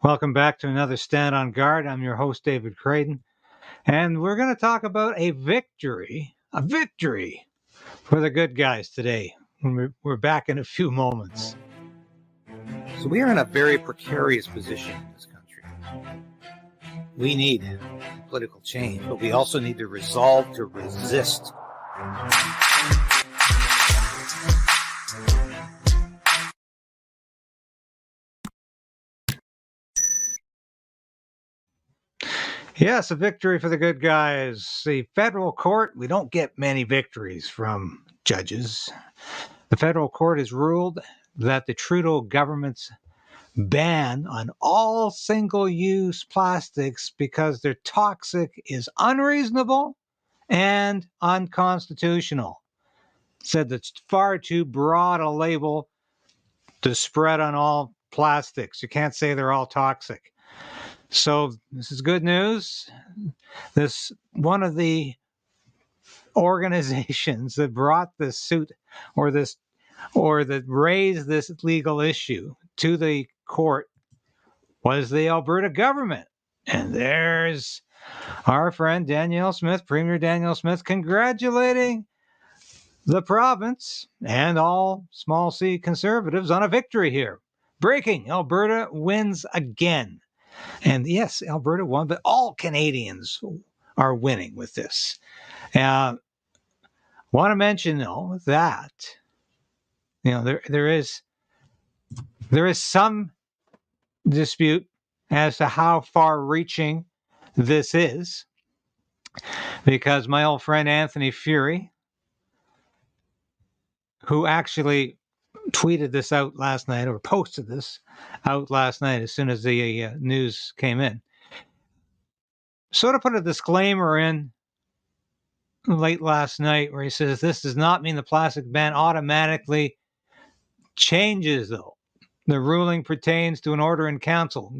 Welcome back to another Stand on Guard. I'm your host, David Krayden, and we're going to talk about a victory for the good guys today. We're back in a few moments. So we are in a very precarious position in this country. We need political change, but we also need the resolve to resist. Yes, a victory for the good guys. The federal court, we don't get many victories from judges. The federal court has ruled that the Trudeau government's ban on all single-use plastics because they're toxic is unreasonable and unconstitutional. Said that's far too broad a label to spread on all plastics. You can't say they're all toxic. So this is good news. This one of the organizations that brought this suit or that raised this legal issue to the court was the Alberta government. And there's our friend Danielle Smith, Premier Danielle Smith, congratulating the province and all small c conservatives on a victory here. Breaking, Alberta wins again. And yes, Alberta won, but all Canadians are winning with this. Want to mention though that there is some dispute as to how far-reaching this is, because my old friend Anthony Furey, who actually tweeted this out last night or posted this out last night as soon as the news came in, sort of put a disclaimer in late last night where he says this does not mean the plastic ban automatically changes, though. The ruling pertains to an order in council.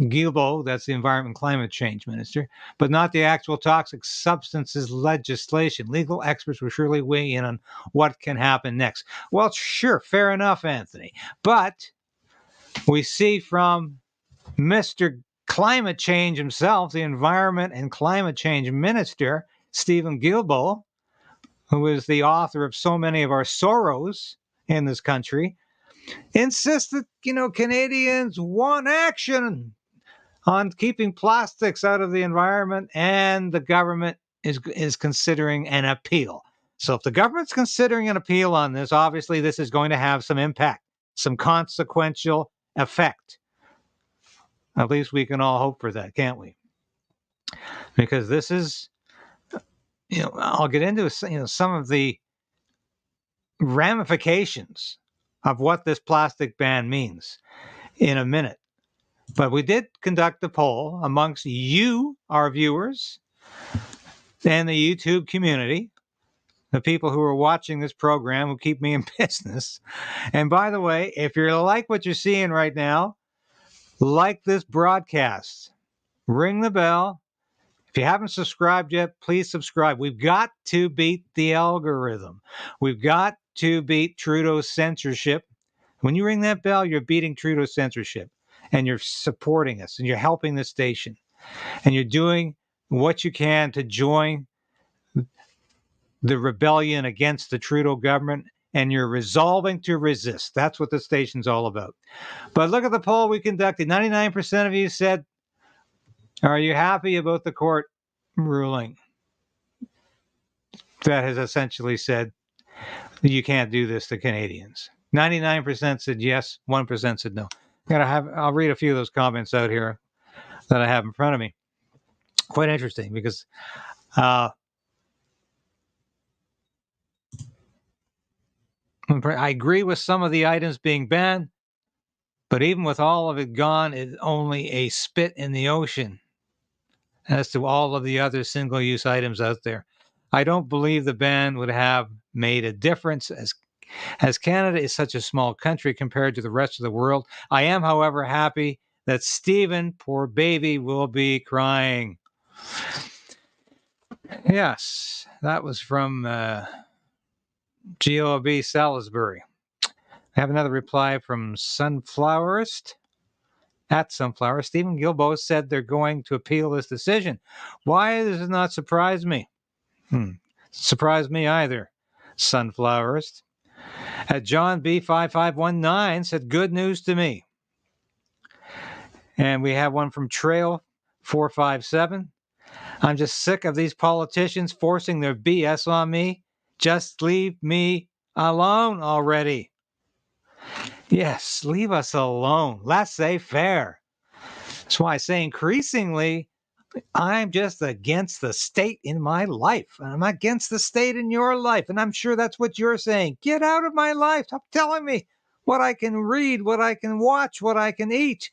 Guilbeault, that's the Environment and Climate Change Minister, but not the actual toxic substances legislation. Legal experts will surely weigh in on what can happen next. Well, sure, fair enough, Anthony. But we see from Mr. Climate Change himself, the Environment and Climate Change Minister, Stephen Guilbeault, who is the author of so many of our sorrows in this country, insists that, Canadians want action on keeping plastics out of the environment, and the government is considering an appeal. So if the government's considering an appeal on this, obviously this is going to have some impact, some consequential effect. At least we can all hope for that, can't we? Because this is, I'll get into some of the ramifications of what this plastic ban means in a minute. But we did conduct a poll amongst you, our viewers, and the YouTube community, the people who are watching this program who keep me in business. And by the way, if you like what you're seeing right now, like this broadcast, ring the bell. If you haven't subscribed yet, please subscribe. We've got to beat the algorithm. We've got to beat Trudeau's censorship. When you ring that bell, you're beating Trudeau's censorship, and you're supporting us, and you're helping the station, and you're doing what you can to join the rebellion against the Trudeau government, and you're resolving to resist. That's what the station's all about. But look at the poll we conducted. 99% of you said, are you happy about the court ruling that has essentially said you can't do this to Canadians? 99% said yes, 1% said no. I'll read a few of those comments out here that I have in front of me. Quite interesting, because I agree with some of the items being banned, but even with all of it gone, it's only a spit in the ocean as to all of the other single-use items out there. I don't believe the ban would have made a difference, as Canada is such a small country compared to the rest of the world. I am, however, happy that Stephen, poor baby, will be crying. Yes, that was from GOB Salisbury. I have another reply from Sunflowerist. at Sunflower. Stephen Guilbeault said they're going to appeal this decision. Why does it not surprise me? Surprise me either, Sunflowerist. John B5519 said, good news to me. And we have one from Trail 457. I'm just sick of these politicians forcing their BS on me. Just leave me alone already. Yes, leave us alone. Laissez-faire. That's why I say increasingly, I'm just against the state in my life. And I'm against the state in your life. And I'm sure that's what you're saying. Get out of my life. Stop telling me what I can read, what I can watch, what I can eat,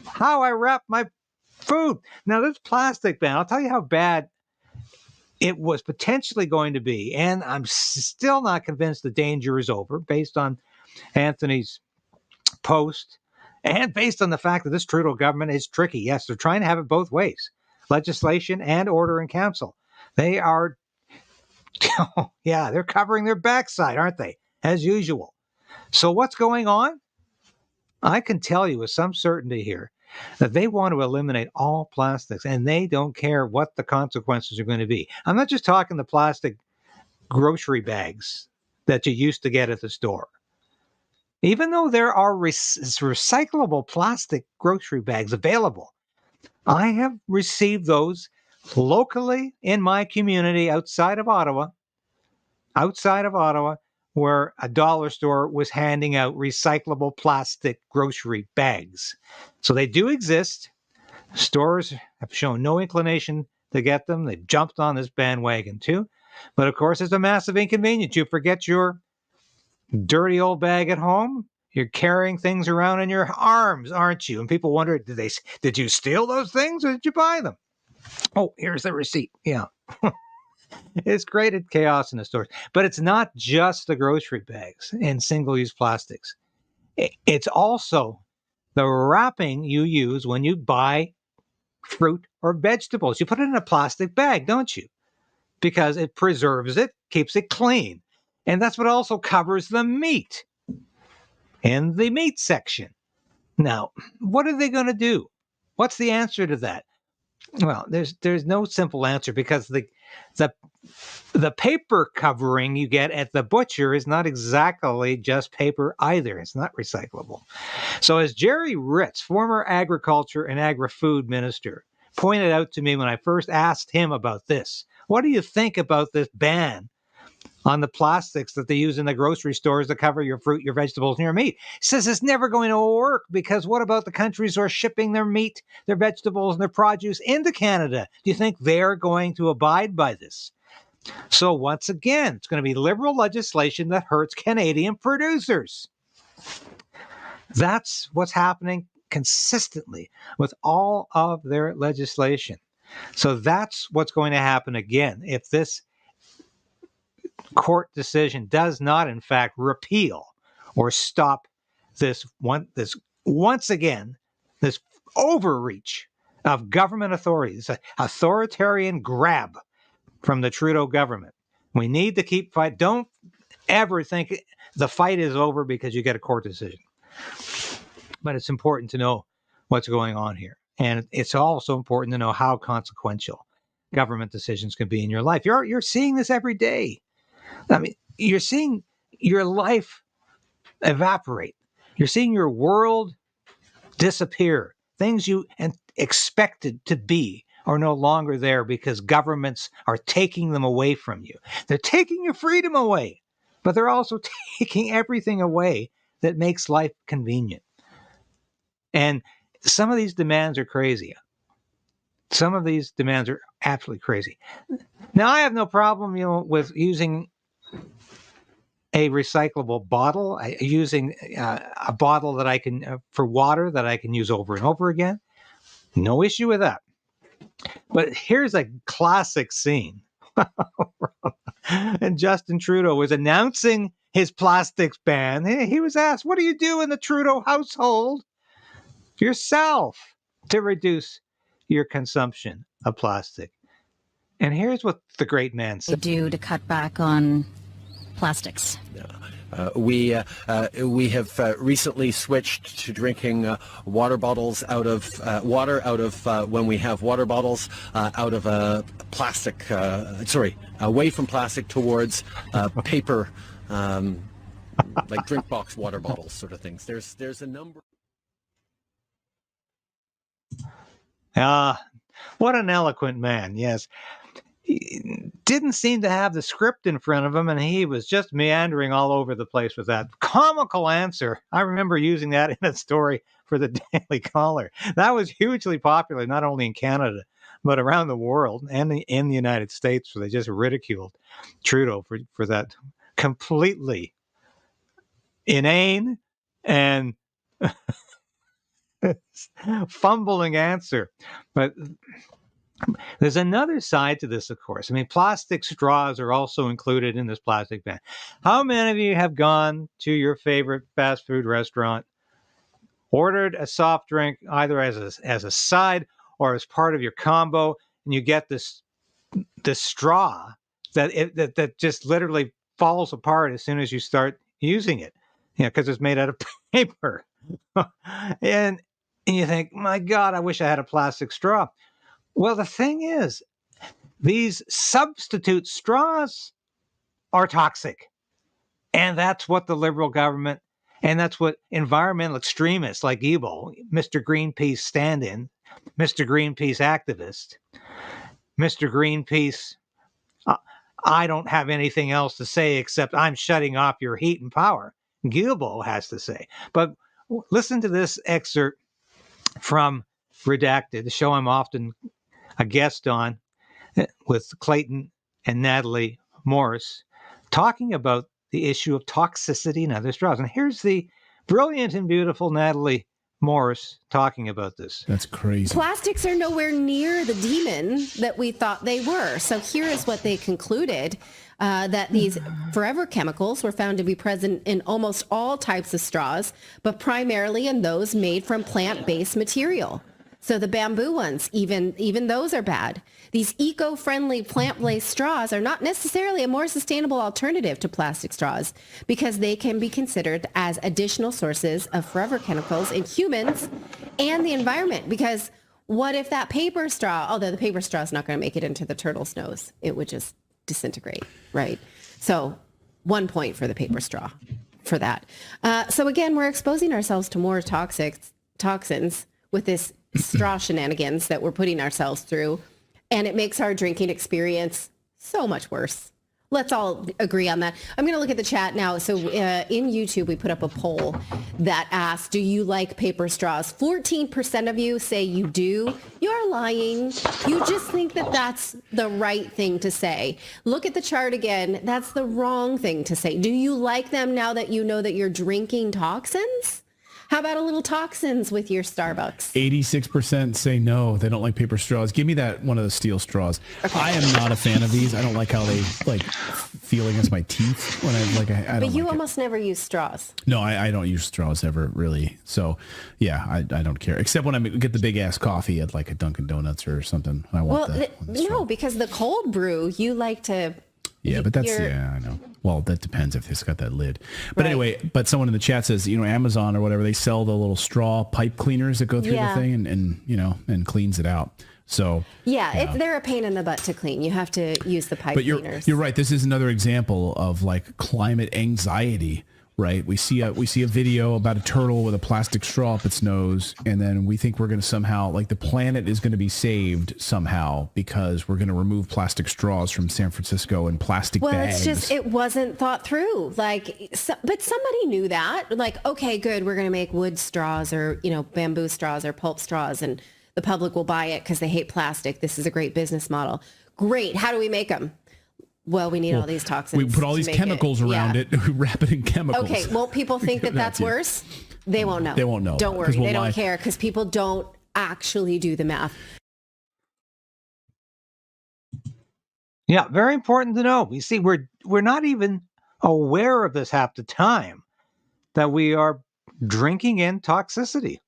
how I wrap my food. Now, this plastic ban, I'll tell you how bad it was potentially going to be. And I'm still not convinced the danger is over based on Anthony's post and based on the fact that this Trudeau government is tricky. Yes, they're trying to have it both ways, legislation and order in council. They are, yeah, they're covering their backside, aren't they? As usual. So what's going on? I can tell you with some certainty here that they want to eliminate all plastics and they don't care what the consequences are going to be. I'm not just talking the plastic grocery bags that you used to get at the store. Even though there are recyclable plastic grocery bags available, I have received those locally in my community outside of Ottawa, where a dollar store was handing out recyclable plastic grocery bags. So they do exist. Stores have shown no inclination to get them. They've jumped on this bandwagon too. But of course, it's a massive inconvenience. You forget your dirty old bag at home. You're carrying things around in your arms, aren't you? And people wonder, did you steal those things or did you buy them? Oh, here's the receipt. Yeah. It's created chaos in the stores. But it's not just the grocery bags and single-use plastics. It's also the wrapping you use when you buy fruit or vegetables. You put it in a plastic bag, don't you? Because it preserves it, keeps it clean. And that's what also covers the meat in the meat section. Now, what are they going to do? What's the answer to that? Well, there's no simple answer because the paper covering you get at the butcher is not exactly just paper either. It's not recyclable. So as Jerry Ritz, former agriculture and agri-food minister, pointed out to me when I first asked him about this, what do you think about this ban on the plastics that they use in the grocery stores to cover your fruit, your vegetables, and your meat? He says it's never going to work because what about the countries who are shipping their meat, their vegetables, and their produce into Canada? Do you think they're going to abide by this? So once again, it's going to be liberal legislation that hurts Canadian producers. That's what's happening consistently with all of their legislation. So that's what's going to happen again if this court decision does not, in fact, repeal or stop this once again, this overreach of government authority, this authoritarian grab from the Trudeau government. We need to keep fighting. Don't ever think the fight is over because you get a court decision. But it's important to know what's going on here. And it's also important to know how consequential government decisions can be in your life. You're seeing this every day. I mean, you're seeing your life evaporate. You're seeing your world disappear. Things you expected to be are no longer there because governments are taking them away from you. They're taking your freedom away, but they're also taking everything away that makes life convenient. And some of these demands are crazy. Some of these demands are absolutely crazy. Now, I have no problem, with using a recyclable bottle, using a bottle that I can, for water that I can use over and over again. No issue with that. But here's a classic scene. And Justin Trudeau was announcing his plastics ban. He was asked, what do you do in the Trudeau household yourself to reduce your consumption of plastic? And here's what the great man said. Do to cut back on plastics? We have recently switched to drinking water bottles out of when we have water bottles out of a plastic. Away from plastic towards paper, like drink box water bottles, sort of things. There's a number. What an eloquent man! Yes. He didn't seem to have the script in front of him, and he was just meandering all over the place with that comical answer. I remember using that in a story for the Daily Caller. That was hugely popular, not only in Canada, but around the world and in the United States, where they just ridiculed Trudeau for that completely inane and fumbling answer. But there's another side to this, of course. I mean, plastic straws are also included in this plastic ban. How many of you have gone to your favorite fast food restaurant, ordered a soft drink either as a side or as part of your combo, and you get this straw that just literally falls apart as soon as you start using it, because it's made out of paper, and you think, my God, I wish I had a plastic straw. Well, the thing is, these substitute straws are toxic. And that's what the Liberal government, and that's what environmental extremists like Guilbeault, Mr. Greenpeace stand-in, Mr. Greenpeace activist, Mr. Greenpeace, I don't have anything else to say except I'm shutting off your heat and power, Guilbeault has to say. But listen to this excerpt from Redacted, the show I'm often a guest on with Clayton and Natalie Morris, talking about the issue of toxicity in other straws. And here's the brilliant and beautiful Natalie Morris talking about this. That's crazy. Plastics are nowhere near the demon that we thought they were. So here is what they concluded, that these forever chemicals were found to be present in almost all types of straws, but primarily in those made from plant-based material. So the bamboo ones, even those are bad. These eco-friendly plant-based straws are not necessarily a more sustainable alternative to plastic straws because they can be considered as additional sources of forever chemicals in humans and the environment. Because what if that paper straw, although the paper straw is not going to make it into the turtle's nose, it would just disintegrate, right? So 1 point for the paper straw for that. So again, we're exposing ourselves to more toxins with this straw shenanigans that we're putting ourselves through, and it makes our drinking experience so much worse. Let's all agree on that. I'm going to look at the chat now. So in YouTube, we put up a poll that asked, do you like paper straws? 14% of you say you do. You're lying. You just think that that's the right thing to say. Look at the chart again. That's the wrong thing to say. Do you like them now that you know that you're drinking toxins? How about a little toxins with your Starbucks? 86% say no, they don't like paper straws. Give me that one of the steel straws. Okay. I am not a fan of these. I don't like how they feel against my teeth when I don't. But you like almost never use straws. No, I don't use straws ever really. So yeah, I don't care. Except when I get the big ass coffee at like a Dunkin' Donuts or something. I want no, because the cold brew you like to. Yeah, but that's, I know. Well, that depends if it's got that lid. But anyway, but someone in the chat says, Amazon or whatever, they sell the little straw pipe cleaners that go through the thing and cleans it out. So yeah, they're a pain in the butt to clean. You have to use the pipe cleaners. You're right. This is another example of like climate anxiety. Right. We see a video about a turtle with a plastic straw up its nose. And then we think we're going to somehow, like the planet is going to be saved somehow because we're going to remove plastic straws from San Francisco and plastic bags. Well, it's just, it wasn't thought through. But somebody knew that. Like, okay, good. We're going to make wood straws or, bamboo straws or pulp straws and the public will buy it because they hate plastic. This is a great business model. Great. How do we make them? Well, we need all these toxins. We put all these chemicals around it. We wrap it in chemicals. Okay. Well, people think that that's worse. They won't know. They won't know. Don't worry. They don't care because people don't actually do the math. Yeah, very important to know. You see, we're not even aware of this half the time that we are drinking in toxicity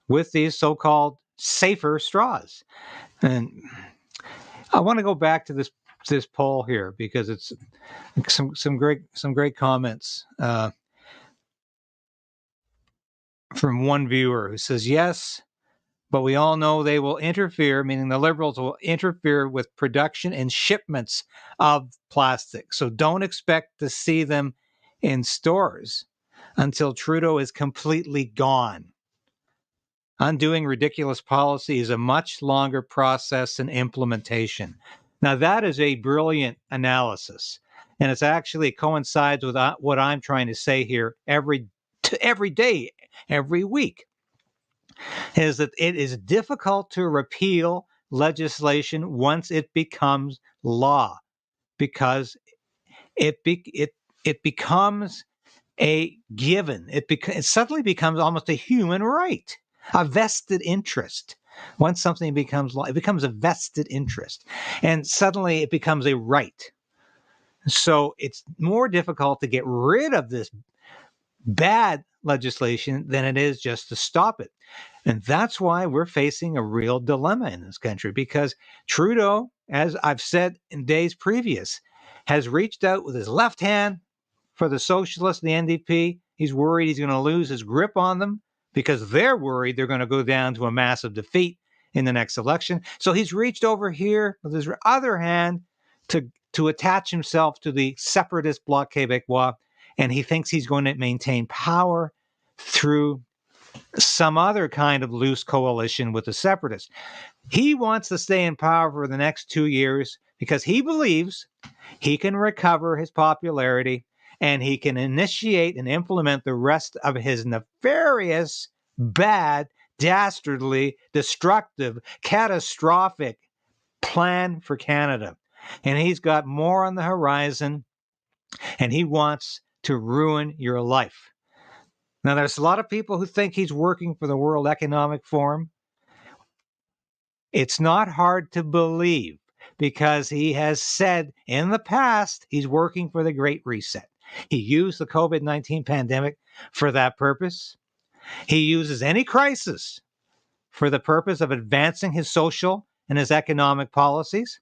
with these so-called safer straws. And I want to go back to this this poll here because it's some great comments from one viewer who says, yes, but we all know they will interfere, meaning the Liberals will interfere with production and shipments of plastic. So don't expect to see them in stores until Trudeau is completely gone. Undoing ridiculous policy is a much longer process than implementation. Now, that is a brilliant analysis, and it actually coincides with what I'm trying to say here every day, every week, is that it is difficult to repeal legislation once it becomes law, because it becomes a given. It suddenly becomes almost a human right, a vested interest. Once something becomes law, it becomes a vested interest, and suddenly it becomes a right. So it's more difficult to get rid of this bad legislation than it is just to stop it. And that's why we're facing a real dilemma in this country, because Trudeau, as I've said in days previous, has reached out with his left hand for the Socialists and the NDP. He's worried he's going to lose his grip on them because they're worried they're going to go down to a massive defeat in the next election. So he's reached over here with his other hand to attach himself to the separatist Bloc Québécois, and he thinks he's going to maintain power through some other kind of loose coalition with the separatists. He wants to stay in power for the next 2 years because he believes he can recover his popularity and he can initiate and implement the rest of his nefarious, bad, dastardly, destructive, catastrophic plan for Canada. And he's got more on the horizon, and he wants to ruin your life. Now, there's a lot of people who think he's working for the World Economic Forum. It's not hard to believe because he has said in the past he's working for the Great Reset. He used the COVID-19 pandemic for that purpose. He uses any crisis for the purpose of advancing his social and his economic policies.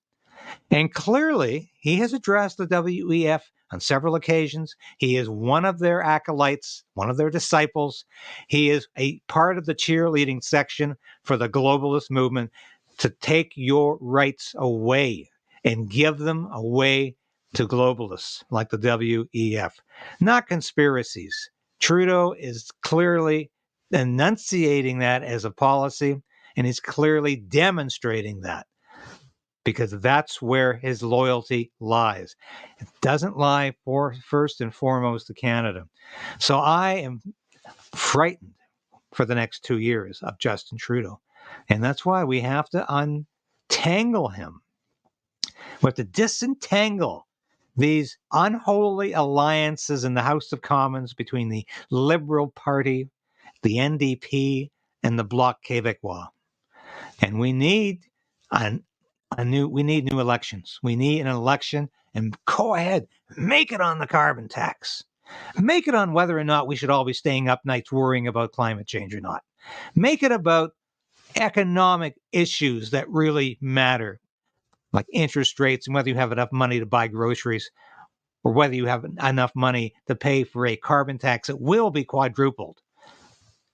And clearly, he has addressed the WEF on several occasions. He is one of their acolytes, one of their disciples. He is a part of the cheerleading section for the globalist movement to take your rights away and give them away to globalists like the WEF, not conspiracies. Trudeau is clearly enunciating that as a policy, and he's clearly demonstrating that, because that's where his loyalty lies. It doesn't lie first and foremost to Canada. So I am frightened for the next 2 years of Justin Trudeau. And that's why we have to untangle him. We have to disentangle these unholy alliances in the House of Commons between the Liberal Party, the NDP, and the Bloc Québécois. And we need new elections. We need an election, and go ahead, make it on the carbon tax. Make it on whether or not we should all be staying up nights worrying about climate change or not. Make it about economic issues that really matter, like interest rates and whether you have enough money to buy groceries, or whether you have enough money to pay for a carbon tax that will be quadrupled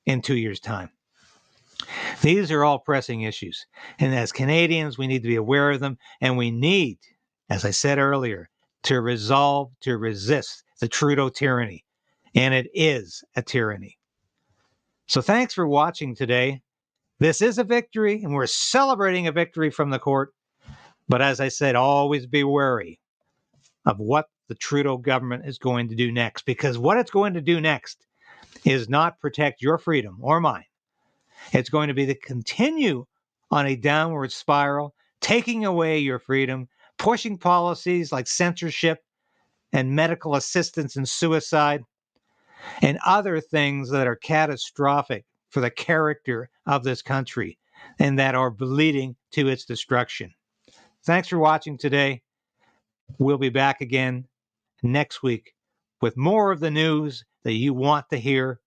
in 2 years' time. These are all pressing issues. And as Canadians, we need to be aware of them. And we need, as I said earlier, to resolve to resist the Trudeau tyranny. And it is a tyranny. So thanks for watching today. This is a victory, and we're celebrating a victory from the court. But as I said, always be wary of what the Trudeau government is going to do next, because what it's going to do next is not protect your freedom or mine. It's going to be to continue on a downward spiral, taking away your freedom, pushing policies like censorship and medical assistance and suicide, and other things that are catastrophic for the character of this country and that are leading to its destruction. Thanks for watching today. We'll be back again next week with more of the news that you want to hear